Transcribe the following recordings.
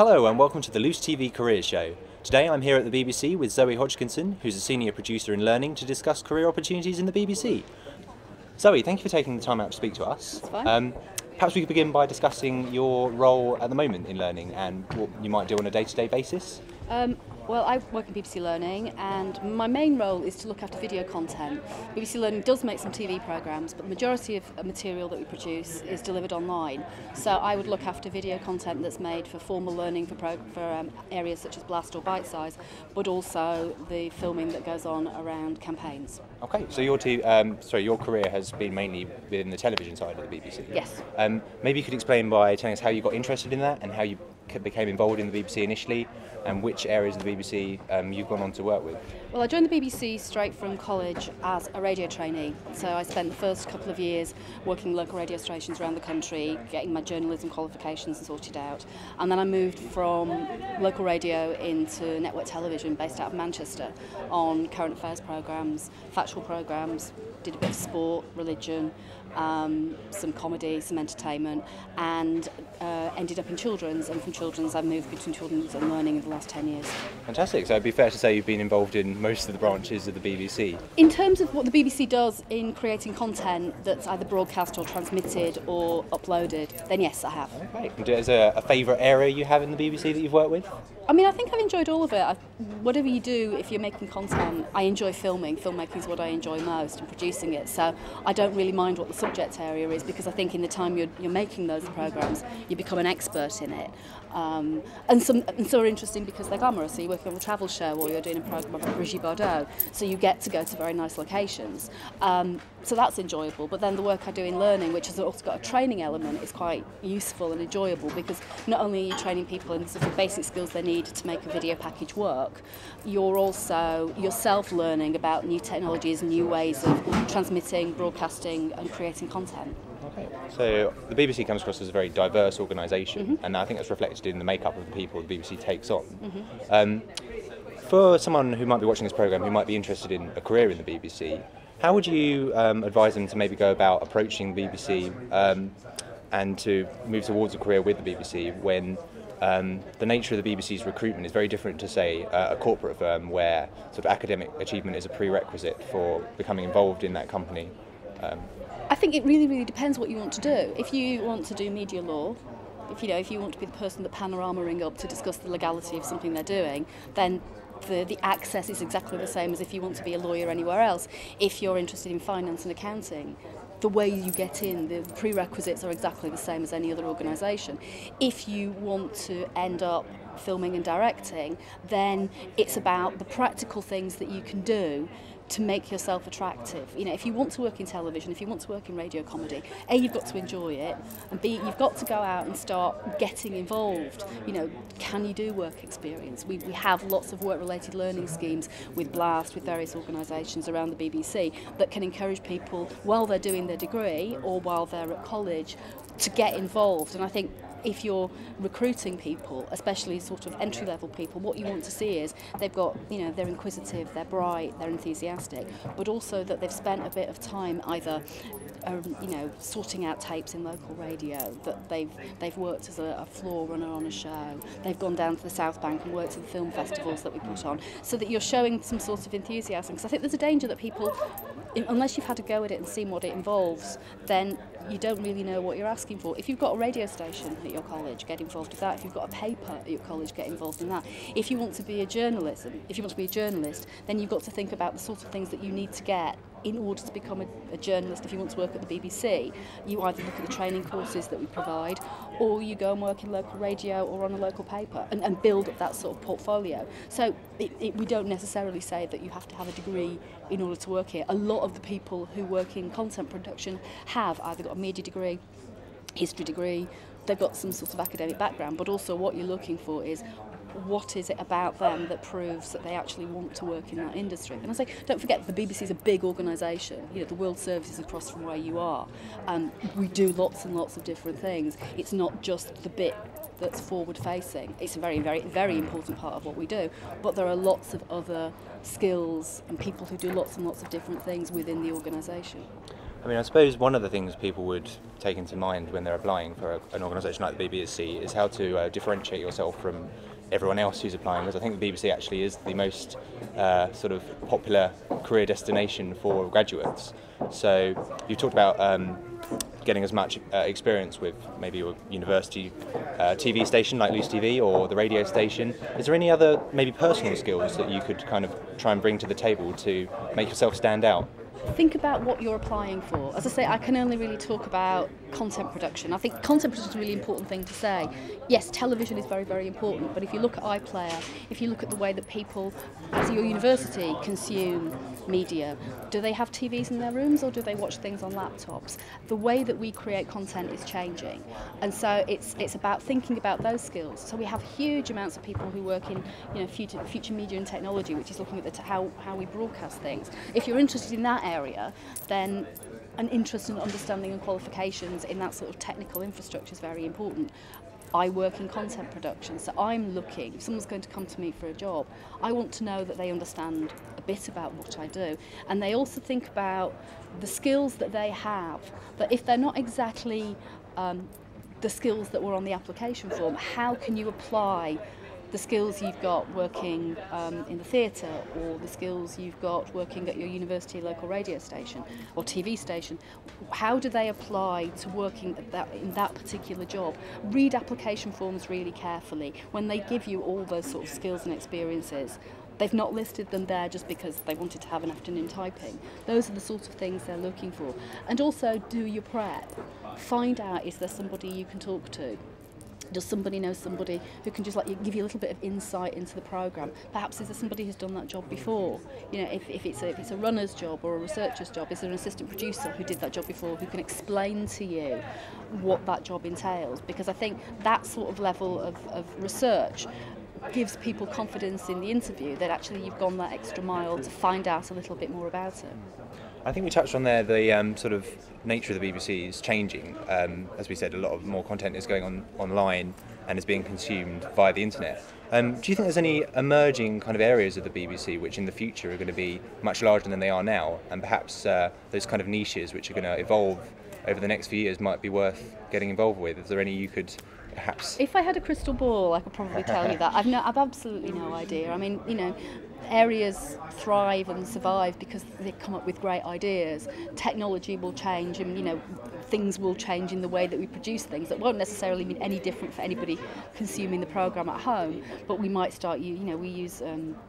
Hello and welcome to the Loose TV Careers Show. Today I'm here at the BBC with Zoe Hodgkinson, who's a senior producer in learning, to discuss career opportunities in the BBC. Zoe, thank you for taking the time out to speak to us. That's fine. Perhaps we could begin by discussing your role at the moment in learning and what you might do on a day-to-day basis. Well, I work in BBC Learning, and my main role is to look after video content. BBC Learning does make some TV programmes, but the majority of material that we produce is delivered online. So I would look after video content that's made for formal learning for areas such as Blast or Bite Size, but also the filming that goes on around campaigns. Okay, so your career has been mainly within the television side of the BBC. Yes. Maybe you could explain by telling us how you got interested in that and how you became involved in the BBC initially, and which areas of the BBC you've gone on to work with. Well, I joined the BBC straight from college as a radio trainee. So I spent the first couple of years working local radio stations around the country, getting my journalism qualifications sorted out. And then I moved from local radio into network television based out of Manchester on current affairs programmes, factual programmes, did a bit of sport, religion, some comedy, some entertainment, and ended up in children's. And from children's I've moved between children's and learning in the last 10 years. Fantastic. So it'd be fair to say you've been involved in most of the branches of the BBC. In terms of what the BBC does in creating content that's either broadcast or transmitted or uploaded, then yes, I have. Okay. And is there a favourite area you have in the BBC that you've worked with? I mean, I think I've enjoyed all of it. Whatever you do, if you're making content, I enjoy filming. Filmmaking is what I enjoy most, and producing it. So I don't really mind what the subject area is, because I think in the time you're making those programmes, you become an expert in it. And some are interesting because they're glamorous. So you're working on a travel show, or you're doing a programme about Brigitte Bardot, so you get to go to very nice locations. So that's enjoyable. But then the work I do in learning, which has also got a training element, is quite useful and enjoyable, because not only are you training people in the sort of basic skills they need to make a video package work, you're also yourself learning about new technologies, new ways of transmitting, broadcasting and creating content. Okay. So the BBC comes across as a very diverse organisation, and I think that's reflected in the makeup of the people the BBC takes on. For someone who might be watching this programme who might be interested in a career in the BBC, how would you advise them to maybe go about approaching the BBC and to move towards a career with the BBC when the nature of the BBC's recruitment is very different to, say, a corporate firm where sort of academic achievement is a prerequisite for becoming involved in that company? I think it really depends what you want to do. If you want to do media law, if you want to be the person that Panorama ring up to discuss the legality of something they're doing, then the access is exactly the same as if you want to be a lawyer anywhere else. If you're interested in finance and accounting, the way you get in, the prerequisites are exactly the same as any other organisation. If you want to end up filming and directing, then it's about the practical things that you can do to make yourself attractive. If you want to work in television, if you want to work in radio comedy, A, you've got to enjoy it, and B, you've got to go out and start getting involved. Can you do work experience? We have lots of work-related learning schemes with Blast, with various organisations around the BBC that can encourage people while they're doing their degree or while they're at college to get involved. And I think if you're recruiting people, especially sort of entry-level people, what you want to see is they've got, they're inquisitive, they're bright, they're enthusiastic, but also that they've spent a bit of time either, sorting out tapes in local radio, that they've worked as a floor runner on a show, they've gone down to the South Bank and worked at the film festivals that we put on, so that you're showing some sort of enthusiasm. Because I think there's a danger that people, unless you've had a go at it and seen what it involves, then you don't really know what you're asking for. If you've got a radio station at your college, get involved with that. If you've got a paper at your college, get involved in that. If you want to be a journalist, then you've got to think about the sort of things that you need to get in order to become a journalist. If you want to work at the BBC, you either look at the training courses that we provide, or you go and work in local radio or on a local paper and build up that sort of portfolio. So we don't necessarily say that you have to have a degree in order to work here. A lot of the people who work in content production have either got a media degree, history degree, they've got some sort of academic background, but also what you're looking for is what is it about them that proves that they actually want to work in that industry. And I say, don't forget, the BBC is a big organisation. The World Service is across from where you are. We do lots and lots of different things. It's not just the bit that's forward-facing. It's a very, very, very important part of what we do. But there are lots of other skills and people who do lots and lots of different things within the organisation. I mean, I suppose one of the things people would take into mind when they're applying for an organisation like the BBC is how to differentiate yourself from everyone else who's applying, because I think the BBC actually is the most sort of popular career destination for graduates. So you talked about getting as much experience with maybe your university TV station like Loose TV or the radio station. Is there any other maybe personal skills that you could kind of try and bring to the table to make yourself stand out? Think about what you're applying for. As I say, I can only really talk about content production. I think content production is a really important thing to say. Yes, television is very, very important, but if you look at iPlayer, if you look at the way that people at your university consume media, do they have TVs in their rooms or do they watch things on laptops? The way that we create content is changing, and so it's about thinking about those skills. So we have huge amounts of people who work in future media and technology, which is looking at how we broadcast things. If you're interested in that area, then an interest in understanding and qualifications in that sort of technical infrastructure is very important. I work in content production, so I'm looking, if someone's going to come to me for a job, I want to know that they understand a bit about what I do. And they also think about the skills that they have, that if they're not exactly the skills that were on the application form, how can you apply the skills you've got working in the theatre, or the skills you've got working at your university local radio station or TV station? How do they apply to working in that particular job? Read application forms really carefully. When they give you all those sort of skills and experiences, they've not listed them there just because they wanted to have an afternoon typing. Those are the sorts of things they're looking for. And also do your prep. Find out, is there somebody you can talk to? Does somebody know somebody who can just give you a little bit of insight into the programme? Perhaps is there somebody who's done that job before? You know, if it's a runner's job or a researcher's job, is there an assistant producer who did that job before who can explain to you what that job entails? Because I think that sort of level of research gives people confidence in the interview that actually you've gone that extra mile to find out a little bit more about it. I think we touched on there the sort of nature of the BBC is changing. As we said, a lot of more content is going on online and is being consumed via the internet. Do you think there's any emerging kind of areas of the BBC which in the future are going to be much larger than they are now, and perhaps those kind of niches which are going to evolve over the next few years might be worth getting involved with? Is there any you could perhaps... If I had a crystal ball, I could probably tell you that. I've absolutely no idea. I mean, areas thrive and survive because they come up with great ideas. Technology will change, and things will change in the way that we produce things. That won't necessarily mean any different for anybody consuming the programme at home, but we might start, we use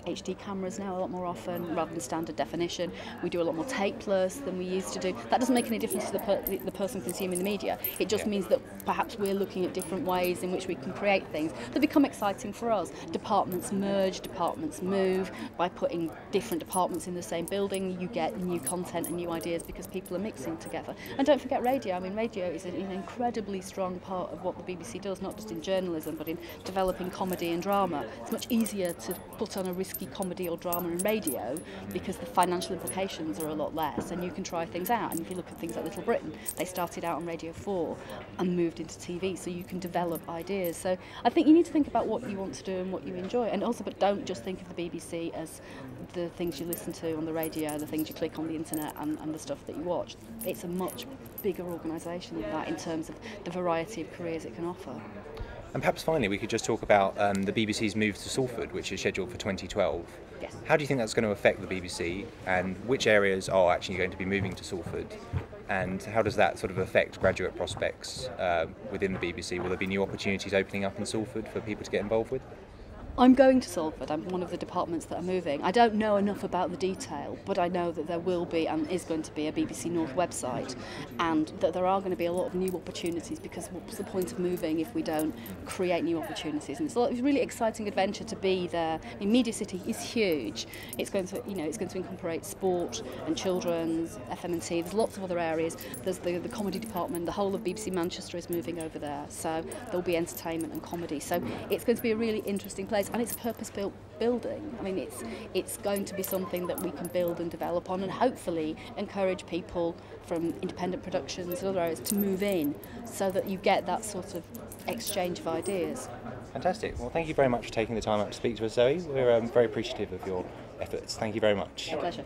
HD cameras now a lot more often rather than standard definition. We do a lot more tapeless than we used to do. That doesn't make any difference to the person consuming the media. It just means that perhaps we're looking at different ways in which we can create things that become exciting for us. Departments merge, departments move. By putting different departments in the same building, you get new content and new ideas because people are mixing together. And don't forget radio. I mean, radio is an incredibly strong part of what the BBC does, not just in journalism, but in developing comedy and drama. It's much easier to put on a risky comedy or drama in radio because the financial implications are a lot less, and you can try things out. And if you look at things like Little Britain, they started out on Radio 4 and moved into TV, so you can develop ideas. So I think you need to think about what you want to do and what you enjoy, and also, but don't just think of the BBC as the things you listen to on the radio, the things you click on the internet, and the stuff that you watch. It's a much bigger organisation than that in terms of the variety of careers it can offer. And perhaps finally we could just talk about the BBC's move to Salford, which is scheduled for 2012. Yes. How do you think that's going to affect the BBC, and which areas are actually going to be moving to Salford? And how does that sort of affect graduate prospects within the BBC? Will there be new opportunities opening up in Salford for people to get involved with? I'm going to Salford. I'm one of the departments that are moving. I don't know enough about the detail, but I know that there will be and is going to be a BBC North website, and that there are going to be a lot of new opportunities, because what's the point of moving if we don't create new opportunities? And it's a really exciting adventure to be there. I mean, Media City is huge. It's going to, it's going to incorporate sport and children's, FM&T. There's lots of other areas. There's the comedy department. The whole of BBC Manchester is moving over there, so there'll be entertainment and comedy. So it's going to be a really interesting place. And it's a purpose-built building. I mean, it's going to be something that we can build and develop on, and hopefully encourage people from independent productions and other areas to move in, so that you get that sort of exchange of ideas. Fantastic. Well, thank you very much for taking the time out to speak to us, Zoe. We're very appreciative of your efforts. Thank you very much. A pleasure.